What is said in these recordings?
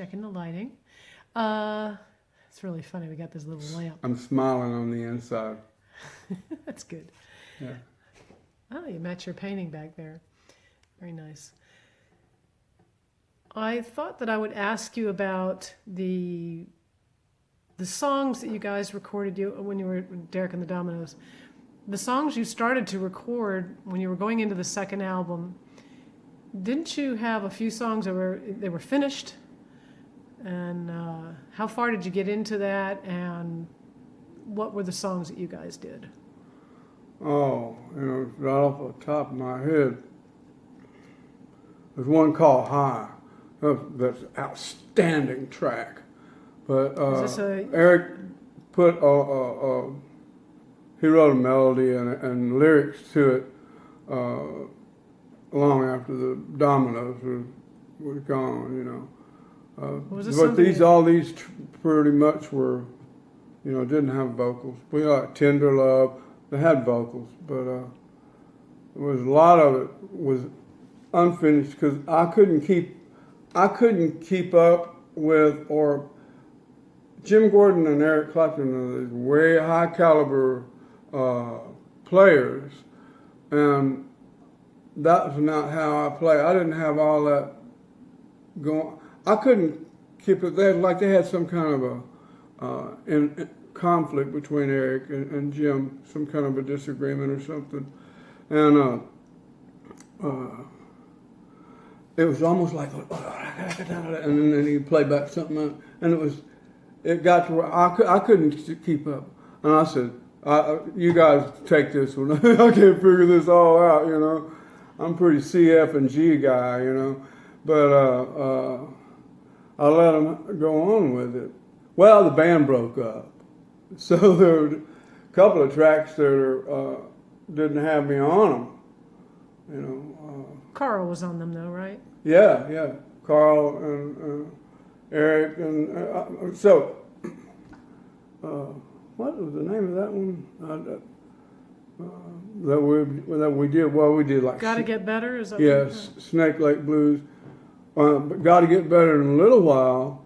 checking the lighting. It's really funny. We got this little lamp. I'm smiling on the inside. That's good. Yeah. Oh, you match your painting back there. Very nice. I thought that I would ask you about the songs that you guys recorded when you were Derek and the Dominos. The songs you started to record when you were going into the second album. Didn't you have a few songs that were finished? And how far did you get into that? And what were the songs that you guys did? Oh, right off the top of my head, there's one called High. That's an outstanding track. But Eric put he wrote a melody and lyrics to it long after the Dominos were gone, But all these pretty much were, didn't have vocals. We like Tender Love, they had vocals, but there was a lot of it was unfinished because I couldn't keep up with, or Jim Gordon and Eric Clapton are these way high caliber players, and that was not how I play. I didn't have all that going. I couldn't keep it. They had some kind of a conflict between Eric and Jim, some kind of a disagreement or something, and it was almost like, and then he played back something, and it got to where I couldn't keep up, and I said, you guys take this one. I can't figure this all out, I'm pretty CF and G guy, but I let him go on with it. Well, the band broke up, so there were a couple of tracks that didn't have me on them, Carl was on them though, right? Yeah. Carl and Eric and so. What was the name of that one? That we did. Well, we did like. Gotta Get Better, is that? Yes, Snake Lake Blues. But Gotta Get Better in a little while.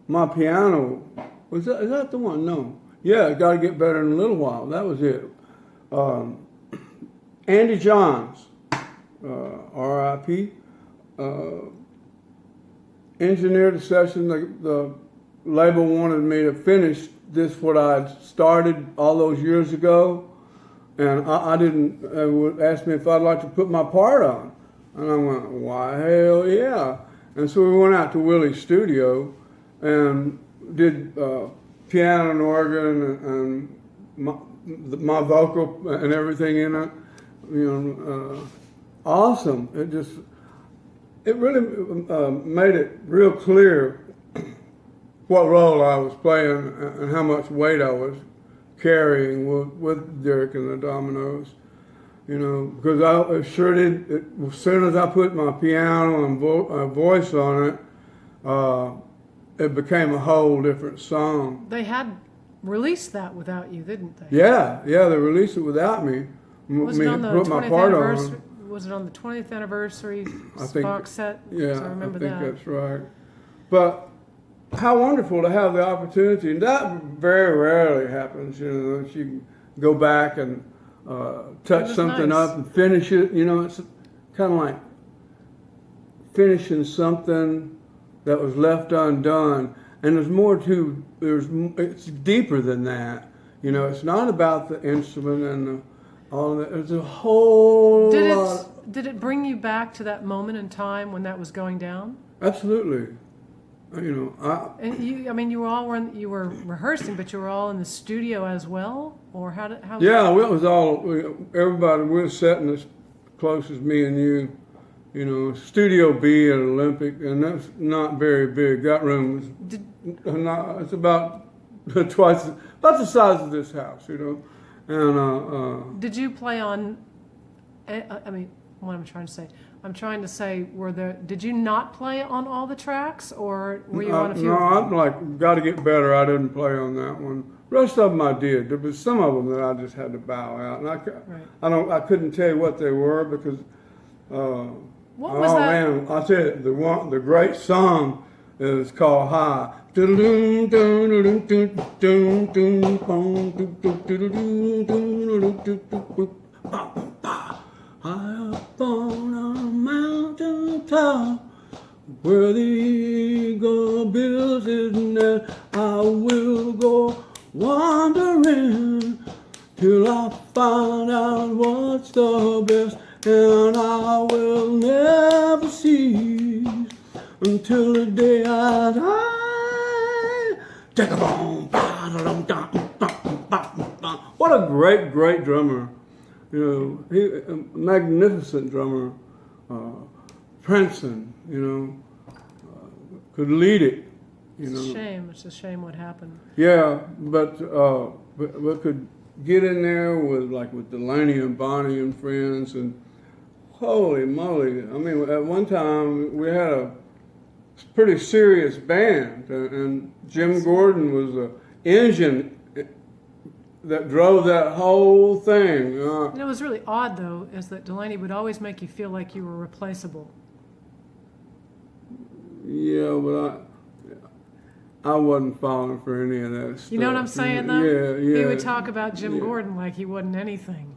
My piano is that the one? No. Yeah, Gotta Get Better in a little while. That was it. Andy Johns, R.I.P. Engineered the session. The label wanted me to finish what I'd started all those years ago, and I didn't. They would ask me if I'd like to put my part on, and I went, "Why, hell yeah!" And so we went out to Willie's studio and did piano and organ and my vocal and everything in it. Awesome. It really made it real clear what role I was playing and how much weight I was carrying with Derek and the Dominos, because I sure did. As soon as I put my piano and voice on it, it became a whole different song. They had released that without you, didn't they? Yeah, they released it without me. Was it on the 20th anniversary? Was it on the 20th anniversary box set? Yeah, I remember I think that. that's right. But how wonderful to have the opportunity, and that very rarely happens, that you can go back and touch something up and finish it. It's kind of like finishing something that was left undone. And there's more to, it's deeper than that. It's not about the instrument and all of that. There's a whole lot. Did it bring you back to that moment in time when that was going down? Absolutely. And you were rehearsing, but you were all in the studio as well, or how? Yeah, it was everybody. We were sitting as close as me and you. Studio B at Olympic, and that's not very big. That room is it's about twice, about the size of this house, And did you play on? What I'm trying to say. I'm trying to say, did you not play on all the tracks, or were you on a few? No, I'm Gotta Get Better. I didn't play on that one. Rest of them I did. There was some of them that I just had to bow out, and I couldn't tell you what they were because What was Oh that? man, I tell you, the great song is called High. High up on a mountain top, where the eagle builds his nest, I will go wandering till I find out what's the best, and I will never cease until the day I die. Take a boom, what a great drummer. You know, a magnificent drummer. Princeton, could lead it. It's a shame. It's a shame what happened. Yeah, but could get in there with Delaney and Bonnie and friends, and holy moly! I mean, at one time we had a pretty serious band, and Jim Gordon was the engine that drove that whole thing. You know, what's really odd though is that Delaney would always make you feel like you were replaceable. Yeah, but I wasn't falling for any of that stuff. You know what I'm saying though? Yeah. He would talk about Jim Gordon like he wasn't anything.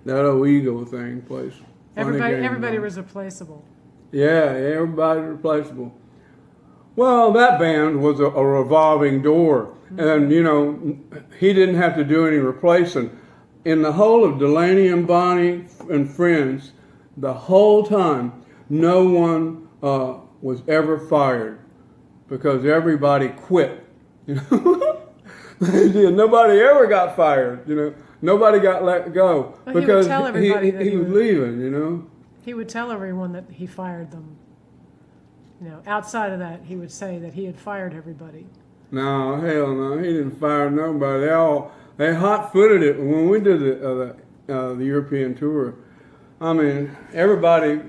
That old ego thing plays. Everybody was replaceable. Yeah, everybody's replaceable. Well, that band was a revolving door, and he didn't have to do any replacing. In the whole of Delaney and Bonnie and friends, the whole time, no one was ever fired because everybody quit. Nobody ever got fired. Nobody got let go Well, because he would tell everybody that he was leaving. He would tell everyone that he fired them. Outside of that, he would say that he had fired everybody. No, hell no, he didn't fire nobody. They hot-footed it when we did the European tour. I mean, everybody.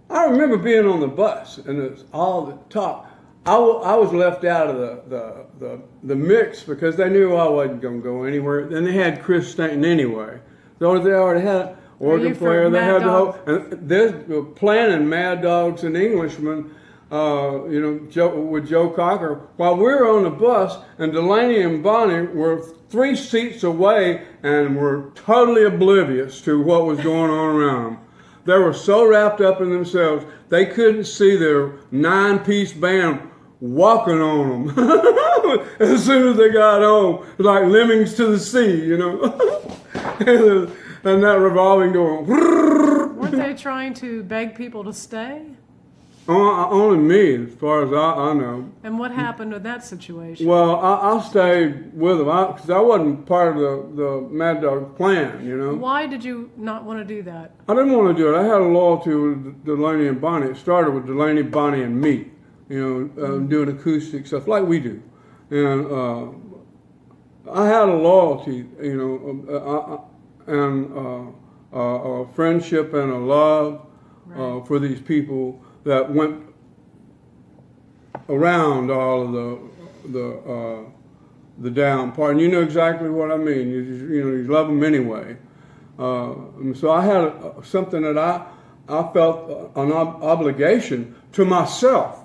I remember being on the bus, and it's all the top. I was left out of the mix because they knew I wasn't going to go anywhere. And they had Chris Stanton anyway. So they already had an organ player. They had the whole. And they're playing Mad Dogs and Englishmen, with Joe Cocker. While we were on the bus, and Delaney and Bonnie were 3 seats away and were totally oblivious to what was going on around them. They were so wrapped up in themselves, they couldn't see their 9-piece band walking on them. As soon as they got home, like lemmings to the sea, and that revolving door. Weren't they trying to beg people to stay? Only me, as far as I know. And what happened in that situation? Well, I stayed with them because I wasn't part of the Mad Dog plan, Why did you not want to do that? I didn't want to do it. I had a loyalty with Delaney and Bonnie. It started with Delaney, Bonnie, and me, doing acoustic stuff like we do. And I had a loyalty, and a friendship and a love for these people that went around all of the down part. And you know exactly what I mean. You love them anyway. And so I had something that I felt an obligation to myself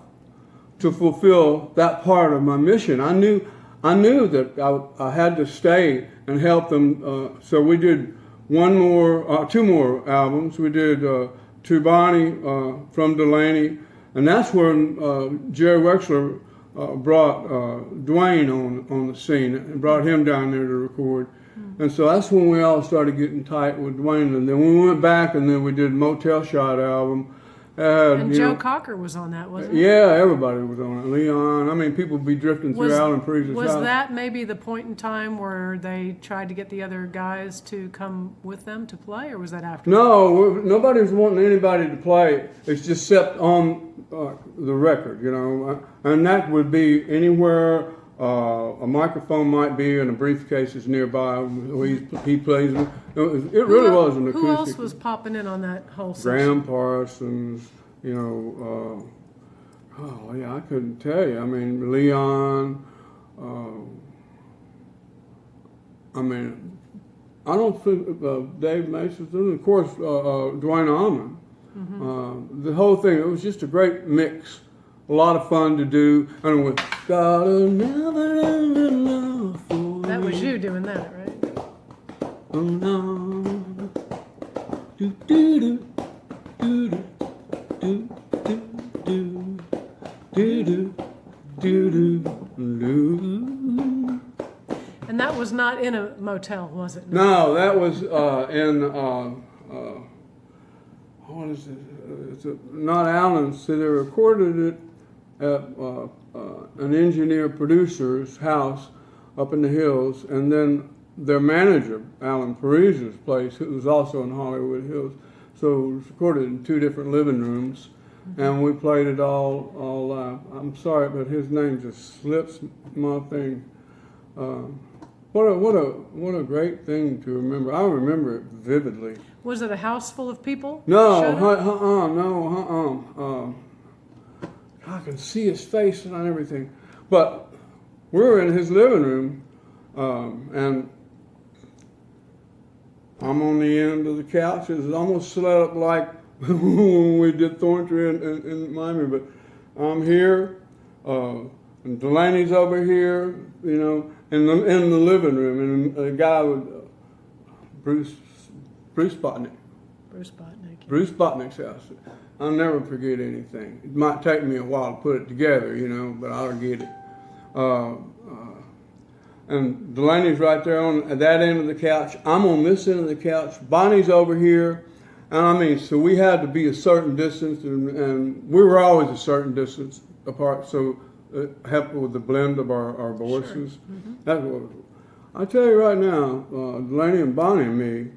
to fulfill that part of my mission. I knew that I had to stay and help them. So we did two more albums. We did To Bonnie from Delaney, and that's when Jerry Wexler brought Dwayne on the scene and brought him down there to record. And so that's when we all started getting tight with Dwayne. And then we went back and then we did Motel Shot album. And Joe Cocker was on that, wasn't he? Yeah, everybody was on it. Leon, I mean, people would be drifting through Alan Preece's house. Was that maybe the point in time where they tried to get the other guys to come with them to play, or was that after? No, nobody was wanting anybody to play. It's just set on the record, and that would be anywhere a microphone might be and a briefcase is nearby. He plays. It really was an acoustic. Who else was popping in on that whole session? Graham Parsons, I couldn't tell you. I mean, Leon, I don't think Dave Mason, and of course Dwayne Allman. The whole thing, it was just a great mix, a lot of fun to do, and we got a never-ending love for That was me. you doing that, right? Oh no, do do do do do do do do do do do. And that was not in a motel, was it? No, that was in what is it? It's not Allen. So they recorded it at an engineer producer's house up in the hills, and then their manager, Alan Parise's place, who was also in Hollywood Hills. So it was recorded in 2 different living rooms, and we played it all live. I'm sorry, but his name just slips my thing. What a great thing to remember. I remember it vividly. Was it a house full of people? No, Showed up? I can see his face and everything. But we were in his living room, and I'm on the end of the couch. It was almost set up like when we did Thorntree in Miami, but I'm here, and Delaney's over here, you know, in the living room, and a guy with Bruce Botnick. Bruce Botnick's house. I'll never forget anything. It might take me a while to put it together, you know, but I'll get it. And Delaney's right there on that end of the couch. I'm on this end of the couch. Bonnie's over here. And I mean, so we had to be a certain distance, and we were always a certain distance apart, so it helped with the blend of our voices. Sure. Mm-hmm. That's what I tell you right now, Delaney and Bonnie and me,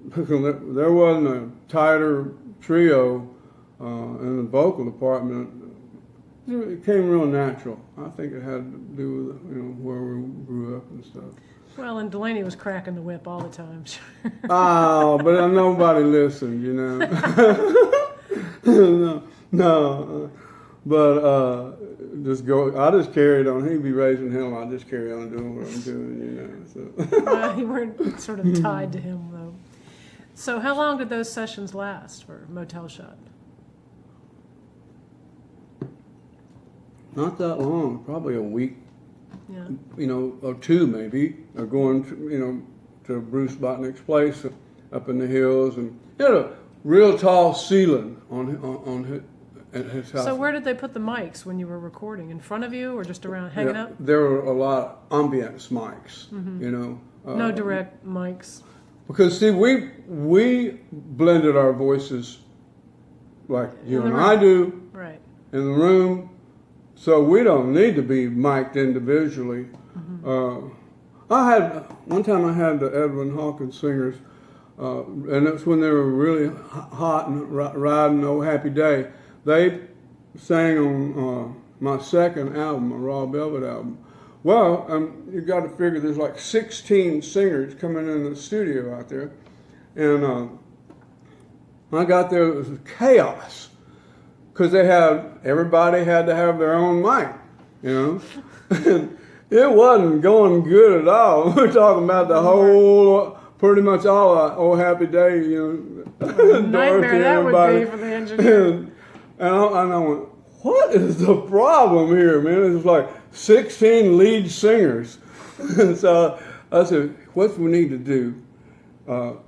there wasn't a tighter trio in the vocal department. It came real natural. I think it had to do with, you know, where we grew up and stuff. Well, and Delaney was cracking the whip all the time. Oh, but nobody listened, you know. no. But just go. I just carried on. He'd be raising hell. I just carry on doing what I'm doing, you know. So. Well, you weren't sort of tied to him, though. So how long did those sessions last for Motel Shot? Not that long. Probably a week. Yeah. You know, or 2 maybe. Or going to, you know, to Bruce Botnick's place up in the hills, and he had a real tall ceiling on his. At his house. So where did they put the mics when you were recording? In front of you or just around hanging Yeah, out? there were a lot of ambience mics, you know. No direct mics. Because see, we blended our voices like you and I do Right. in the room, so we don't need to be mic'd individually. One time I had the Edwin Hawkins singers, and it's when they were really hot and riding "Oh Happy Day." They sang on my second album, my Raw Velvet album. Well, you got to figure there's like 16 singers coming in the studio out there, and when I got there, it was chaos because everybody had to have their own mic, you know. And it wasn't going good at all. We're talking about the whole, pretty much all "Oh Happy Day," you know. Nightmare that would be for the engineer. And I went, what is the problem here, man? It was like 16 lead singers. And so I said, what we need to do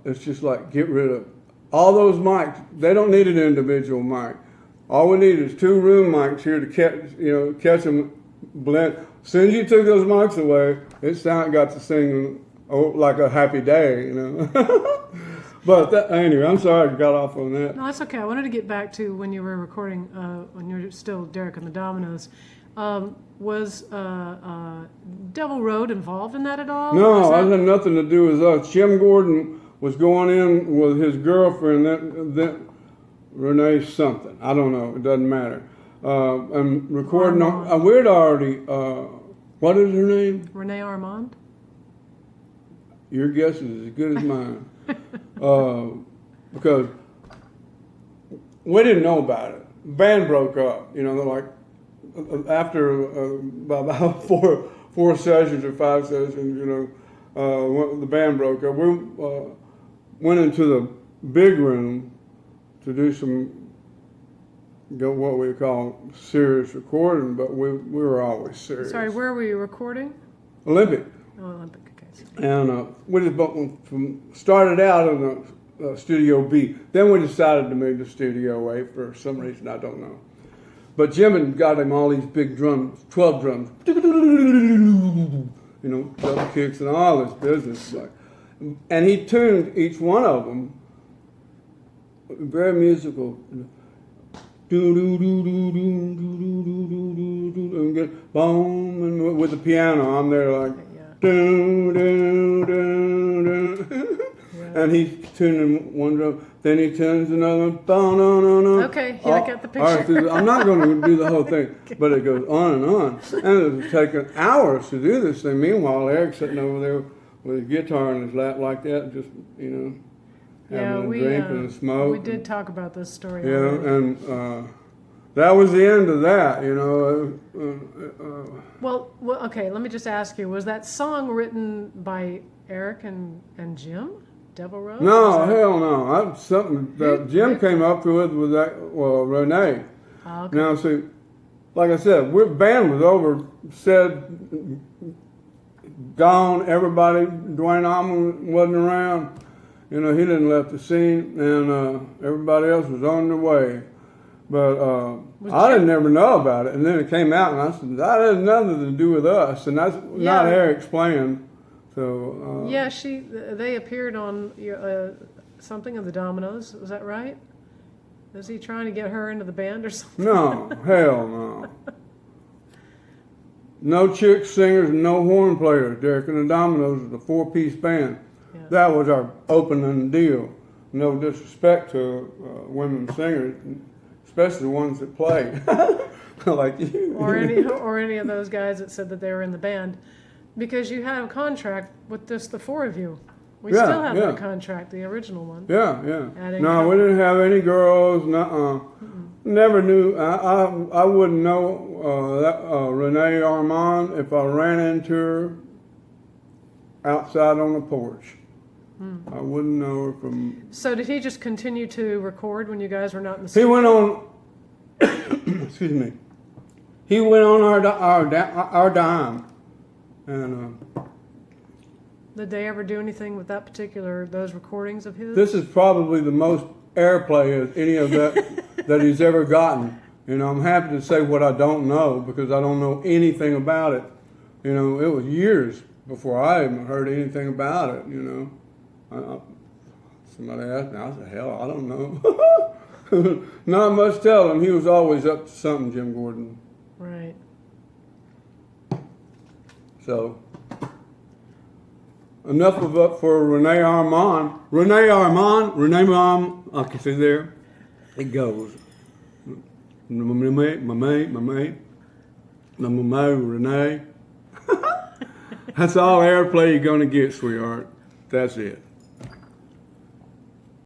is just like get rid of all those mics. They don't need an individual mic. All we need is 2 room mics here to catch them blend. As soon as you took those mics away, it got to sing like a happy day, you know. But anyway, I'm sorry I got off on that. No, that's okay. I wanted to get back to when you were recording, when you were still Derek and the Dominos. Was Devil Road involved in that at all? No, that had nothing to do with us. Jim Gordon was going in with his girlfriend, that Renee something. I don't know. It doesn't matter. And recording. We'd already. What is her name? Renee Armstrong. Your guess is as good as mine. Because we didn't know about it. Band broke up, you know, like after about 4 sessions or 5 sessions, you know, the band broke up. We went into the big room to do what we call serious recording, but we were always serious. Sorry, where were you recording? Olympic. Oh, Olympic. Okay. And we just started out in the Studio B. Then we decided to move to Studio A for some reason, I don't know. But Jim had got him all these big drums, 12 drums, you know, double kicks and all this business. And he tuned each one of them, very musical. And get boom, and with the piano, I'm there like, and he's tuning one drum, then he tunes another one. Okay, yeah, I got the picture. I'm not going to do the whole thing, but it goes on and on. And it was taking hours to do this thing. Meanwhile, Eric's sitting over there with his guitar in his lap like that, just, you know, having a drink and a smoke. We did talk about this story. Yeah, already. and that was the end of that, you know. Well, okay, let me just ask you, was that song written by Eric and Jim? Devil Road? No, hell no. That's something that Jim came up with that, well, Renee. Oh, okay. Now, see, like I said, band was over, gone, everybody, Dwayne Allman wasn't around. You know, he didn't left the scene, and everybody else was on their way. But I didn't ever know about it, and then it came out, and I said, that has nothing to do with us, and that's not Eric's plan. So yeah, they appeared on something of the Dominos. Was that right? Was he trying to get her into the band or something? No, hell no. No chick singers, no horn players. Derek and the Dominos is a 4-piece band. Yeah. That was our opening deal. No disrespect to women singers, especially the ones that play, like you. Or any of those guys that said that they were in the band, because you had a contract with just the 4 of you. We still have that contract, the original one. Yeah. No, we didn't have any girls. Never knew. I wouldn't know that Renee Armstrong if I ran into her outside on the porch. I wouldn't know her from. So did he just continue to record when you guys were not in the studio? He went on. Excuse me. He went on our dime, and. Did they ever do anything with those recordings of his? This is probably the most airplay of any of that he's ever gotten. You know, I'm happy to say what I don't know because I don't know anything about it. You know, it was years before I even heard anything about it, you know. Somebody asked me, I said, hell, I don't know. Not much telling. He was always up to something, Jim Gordon. Right. So, enough of it for Renee Armstrong. Renee Armstrong. Okay, see there? It goes. Renee. That's all airplay you're going to get, sweetheart. That's it.